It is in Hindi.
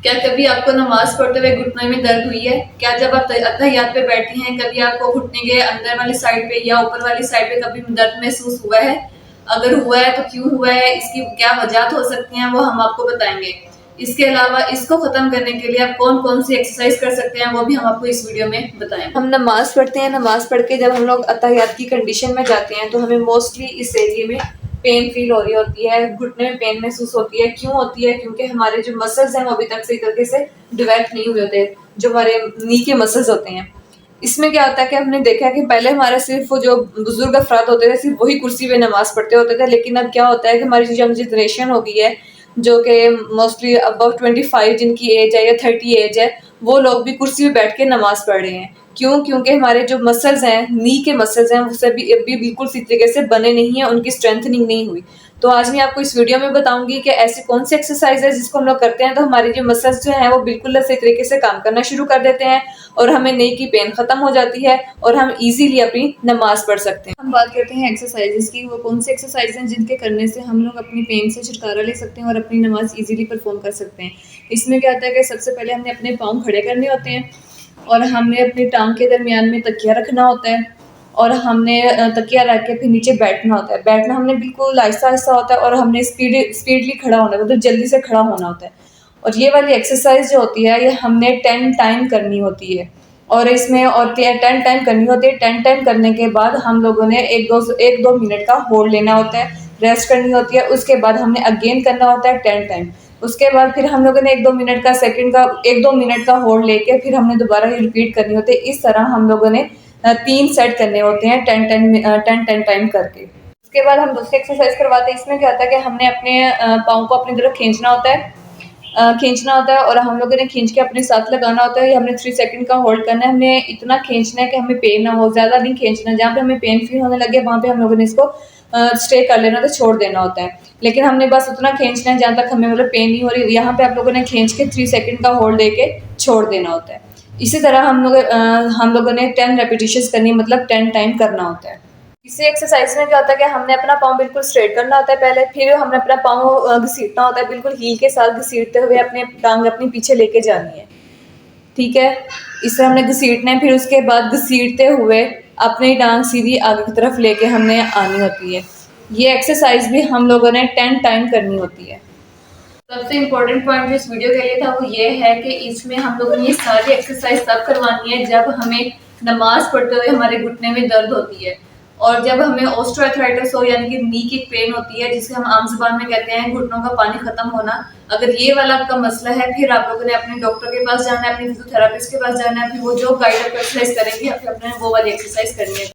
क्या कभी आपको नमाज पढ़ते हुए घुटने में दर्द हुई है? क्या जब आप अत्तहियात पे बैठी हैं कभी आपको घुटने के अंदर वाली साइड पे या ऊपर वाली साइड पे कभी दर्द महसूस हुआ है? अगर हुआ है तो क्यों हुआ है, इसकी क्या वजह हो सकती हैं, वो हम आपको बताएंगे। इसके अलावा इसको खत्म करने के लिए आप कौन कौन सी एक्सरसाइज कर सकते हैं वो भी हम आपको इस वीडियो में बताएंगे। हम नमाज पढ़ते हैं, नमाज पढ़ के जब हम लोग अत्तहियात की कंडीशन में जाते हैं तो हमें मोस्टली इस एरिया में पेन फील हो रही होती है, घुटने में पेन महसूस होती है। क्यों होती है? क्योंकि हमारे जो मसल्स हैं वो अभी तक सही तरीके से डेवलप नहीं हुए होते, जो हमारे नी के मसल्स होते हैं। इसमें क्या होता है कि हमने देखा है कि पहले हमारे सिर्फ वो जो बुजुर्ग अफराद होते थे सिर्फ वही कुर्सी पे नमाज पढ़ते होते थे, लेकिन अब क्या होता है कि हमारी जो जनरेशन हो गई है जो कि मोस्टली अबव 25 जिनकी एज है या 30 एज है, वो लोग भी कुर्सी पे बैठ के नमाज पढ़ रहे हैं। क्यों? क्योंकि हमारे जो मसल्स हैं, नी के मसल्स हैं, वो सभी अभी बिल्कुल सही तरीके से बने नहीं है, उनकी स्ट्रेंथनिंग नहीं हुई। तो आज मैं आपको इस वीडियो में बताऊंगी कि ऐसी कौन सी एक्सरसाइज है जिसको हम लोग करते हैं तो हमारी जो मसल्स जो हैं वो बिल्कुल सही तरीके से काम करना शुरू कर देते हैं और हमें नी की पेन खत्म हो जाती है और हम इजीली अपनी नमाज पढ़ सकते हैं। हम बात करते हैं एक्सरसाइजेस की। वो कौन सी एक्सरसाइज हैं जिनके करने से हम लोग अपनी पेन से छुटकारा ले सकते हैं और अपनी नमाज इजीली परफॉर्म कर सकते हैं। इसमें क्या होता है कि सबसे पहले हमने अपने पाँव खड़े करने होते हैं और हमने अपनी टांग के दरमियान में तकिया रखना होता है और हमने तकिया रख के फिर नीचे बैठना होता है। बैठना हमने बिल्कुल आहिस्ता आहिस्ता होता है और हमने स्पीडली खड़ा होना है, मतलब जल्दी से खड़ा होना होता है। और ये वाली एक्सरसाइज जो होती है ये हमने 10 टाइम करनी होती है और इसमें और 10 टाइम करनी होती है। 10 टाइम करने के बाद हम लोगों ने एक दो मिनट का होल्ड लेना होता है, रेस्ट करनी होती है। उसके बाद हमने अगेन करना होता है 10 टाइम। उसके बाद फिर हम लोगों ने एक दो मिनट का होल्ड लेके फिर हमने दोबारा ये रिपीट करनी होती है। इस तरह हम लोगों ने 3 सेट करने होते हैं 10 टाइम करके। उसके बाद हम दूसरी एक्सरसाइज करवाते हैं। इसमें क्या होता है कि हमने अपने पाँव को अपनी तरफ खींचना होता है और हम लोगों ने खींच के अपने साथ लगाना होता है। हमने 3 सेकंड का होल्ड करना है। हमने इतना खींचना है कि हमें पेन ना हो, ज़्यादा नहीं खींचना। जहाँ पे हमें पेन फील होने लगे वहाँ पे हम लोगों ने इसको स्टे कर लेना होता है, छोड़ देना होता है। लेकिन हमने बस उतना खींचना है जहाँ तक हमें मतलब पेन नहीं हो रही। यहाँ पे आप लोगों ने खींच के 3 सेकंड का होल्ड देके छोड़ देना होता है। इसी तरह हम लोगों ने 10 रेपिटेशंस करनी, मतलब 10 टाइम करना होता है। इसी एक्सरसाइज में क्या होता है कि हमने अपना पाँव बिल्कुल स्ट्रेट करना होता है पहले, फिर हमने अपना पाँव घसीटना होता है, बिल्कुल हील के साथ घसीटते हुए अपने टांग अपनी पीछे लेके जानी है। ठीक है, इस तरह हमने घसीटना है। फिर उसके बाद घसीटते हुए अपनी टांग सीधी आगे की तरफ लेके हमने आनी होती है। ये एक्सरसाइज भी हम लोगों ने 10 टाइम करनी होती है। सबसे इम्पोर्टेंट पॉइंट जो इस वीडियो के लिए था वो ये है कि इसमें हम लोगों ने ये सारी एक्सरसाइज तब करवानी है जब हमें नमाज पढ़ते हुए हमारे घुटने में दर्द होती है और जब हमें ऑस्टियोआर्थराइटिस हो, यानी कि नी की पेन होती है जिसे हम आम जुबान में कहते हैं घुटनों का पानी खत्म होना। अगर ये वाला आपका मसला है फिर आप लोगों ने अपने डॉक्टर के पास जाना है, अपने फिजियोथेरापिस्ट के पास जाना है। फिर वो जो गाइड एक्सरसाइज करेंगे फिर अपने वो वाली एक्सरसाइज करनी है।